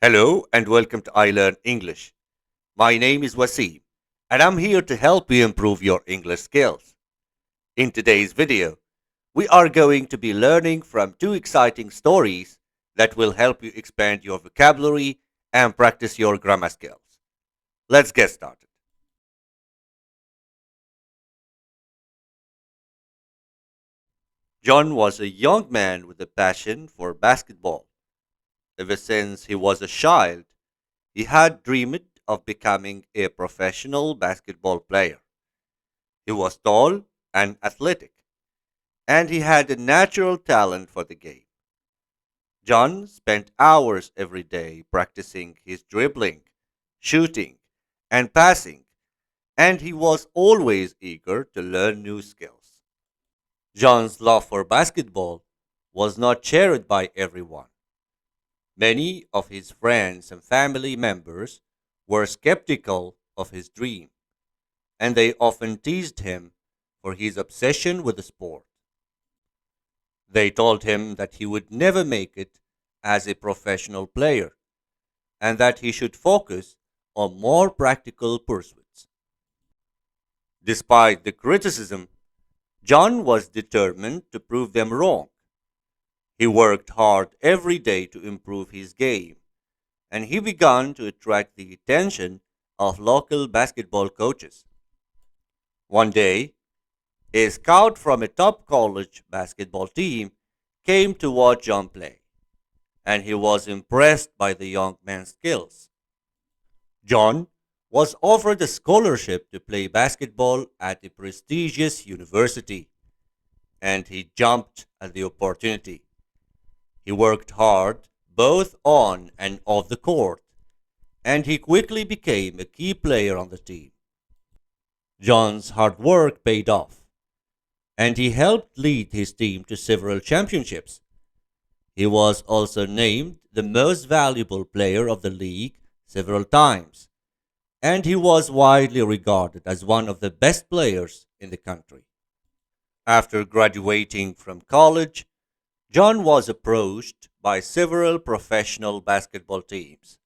Hello and welcome to iLearn English. My name is Wassim and I'm here to help you improve your English skills. In today's video, we are going to be learning from two exciting stories that will help you expand your vocabulary and practice your grammar skills. Let's get started. John was a young man with a passion for basketball. Ever since he was a child, he had dreamed of becoming a professional basketball player. He was tall and athletic, and he had a natural talent for the game. John spent hours every day practicing his dribbling, shooting, and passing, and he was always eager to learn new skills. John's love for basketball was not shared by everyone. Many of his friends and family members were skeptical of his dream, and they often teased him for his obsession with the sport. They told him that he would never make it as a professional player and that he should focus on more practical pursuits. Despite the criticism, John was determined to prove them wrong. He worked hard every day to improve his game, and he began to attract the attention of local basketball coaches. One day, a scout from a top college basketball team came to watch John play, and he was impressed by the young man's skills. John was offered a scholarship to play basketball at a prestigious university, and he jumped at the opportunity. He worked hard both on and off the court, and he quickly became a key player on the team. John's hard work paid off, and he helped lead his team to several championships. He was also named the most valuable player of the league several times, and he was widely regarded as one of the best players in the country. After graduating from college, John was approached by several professional basketball teams.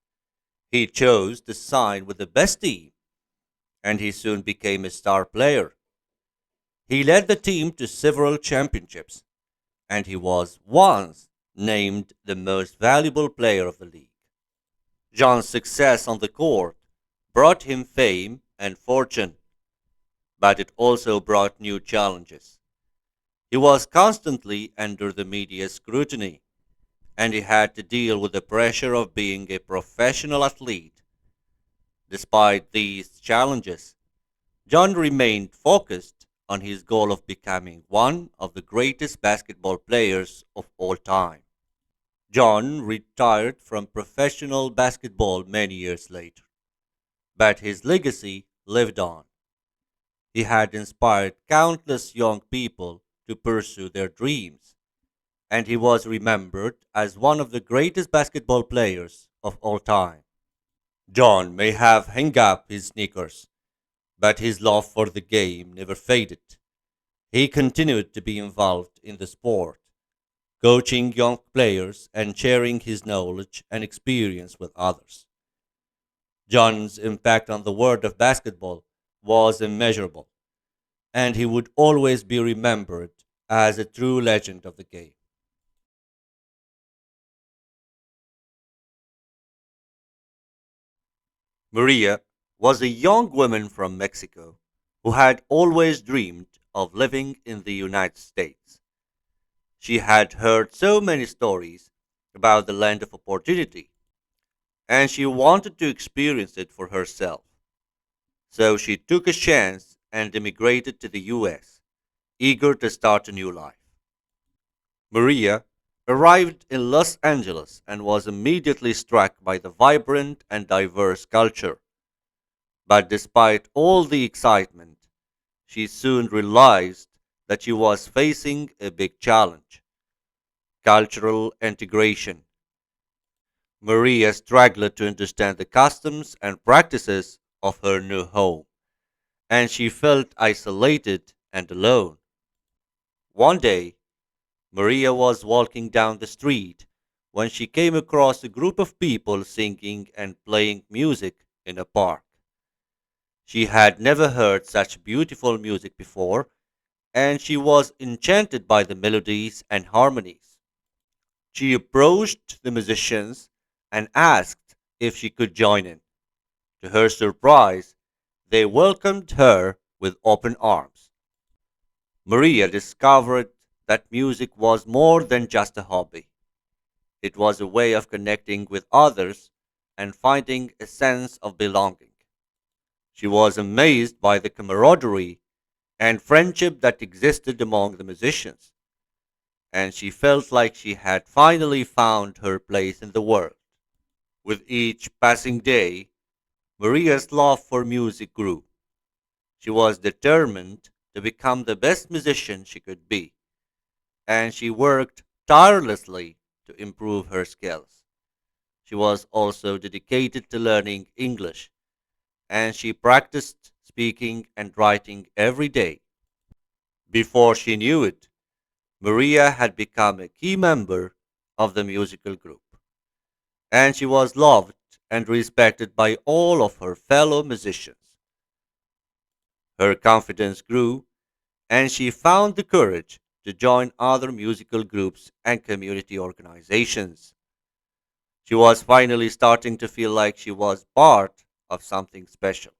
He chose to sign with the best team, and he soon became a star player. He led the team to several championships, and he was once named the most valuable player of the league. John's success on the court brought him fame and fortune, but it also brought new challenges. He was constantly under the media's scrutiny, and he had to deal with the pressure of being a professional athlete. Despite these challenges, John remained focused on his goal of becoming one of the greatest basketball players of all time. John retired from professional basketball many years later, but his legacy lived on. He had inspired countless young people to pursue their dreams, and he was remembered as one of the greatest basketball players of all time. John may have hung up his sneakers, but his love for the game never faded. He continued to be involved in the sport, coaching young players and sharing his knowledge and experience with others. John's impact on the world of basketball was immeasurable, and he would always be remembered as a true legend of the game. Maria was a young woman from Mexico who had always dreamed of living in the United States. She had heard so many stories about the land of opportunity, and she wanted to experience it for herself. So she took a chance and immigrated to the US, eager to start a new life. Maria arrived in Los Angeles and was immediately struck by the vibrant and diverse culture. But despite all the excitement, she soon realized that she was facing a big challenge: cultural integration. Maria struggled to understand the customs and practices of her new home, and she felt isolated and alone. One day, Maria was walking down the street when she came across a group of people singing and playing music in a park. She had never heard such beautiful music before, and she was enchanted by the melodies and harmonies. She approached the musicians and asked if she could join in. To her surprise, they welcomed her with open arms. Maria discovered that music was more than just a hobby. It was a way of connecting with others and finding a sense of belonging. She was amazed by the camaraderie and friendship that existed among the musicians, and she felt like she had finally found her place in the world. With each passing day, Maria's love for music grew. She was determined to become the best musician she could be, and she worked tirelessly to improve her skills. She was also dedicated to learning English, and she practiced speaking and writing every day. Before she knew it, Maria had become a key member of the musical group, and she was loved and respected by all of her fellow musicians. Her confidence grew, and she found the courage to join other musical groups and community organizations. She was finally starting to feel like she was part of something special.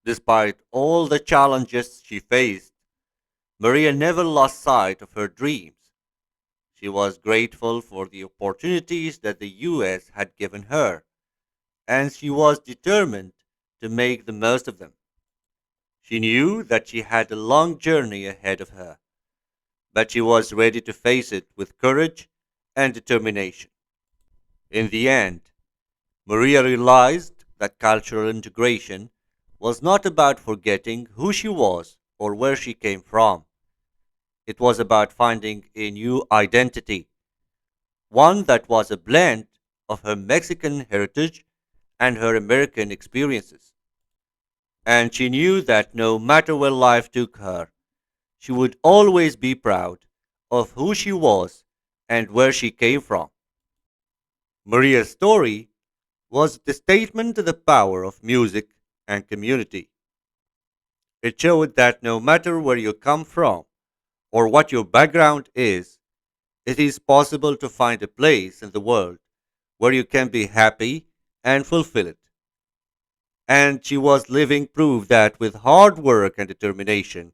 Despite all the challenges she faced, Maria never lost sight of her dreams. She was grateful for the opportunities that the US had given her, and she was determined to make the most of them. She knew that she had a long journey ahead of her, but she was ready to face it with courage and determination. In the end, Maria realized that cultural integration was not about forgetting who she was or where she came from. It was about finding a new identity, one that was a blend of her Mexican heritage and her American experiences. And she knew that no matter where life took her, she would always be proud of who she was and where she came from. Maria's story was the statement to the power of music and community. It showed that no matter where you come from or what your background is, it is possible to find a place in the world where you can be happy and fulfilled. And she was living proof that with hard work and determination,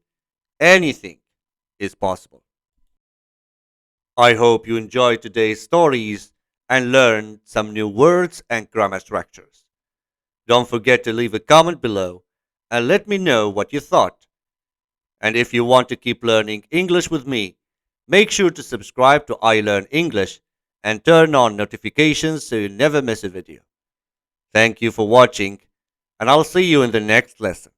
anything is possible. I hope you enjoyed today's stories and learned some new words and grammar structures. Don't forget to leave a comment below and let me know what you thought. And if you want to keep learning English with me, make sure to subscribe to iLearn English and turn on notifications so you never miss a video. Thank you for watching, and I'll see you in the next lesson.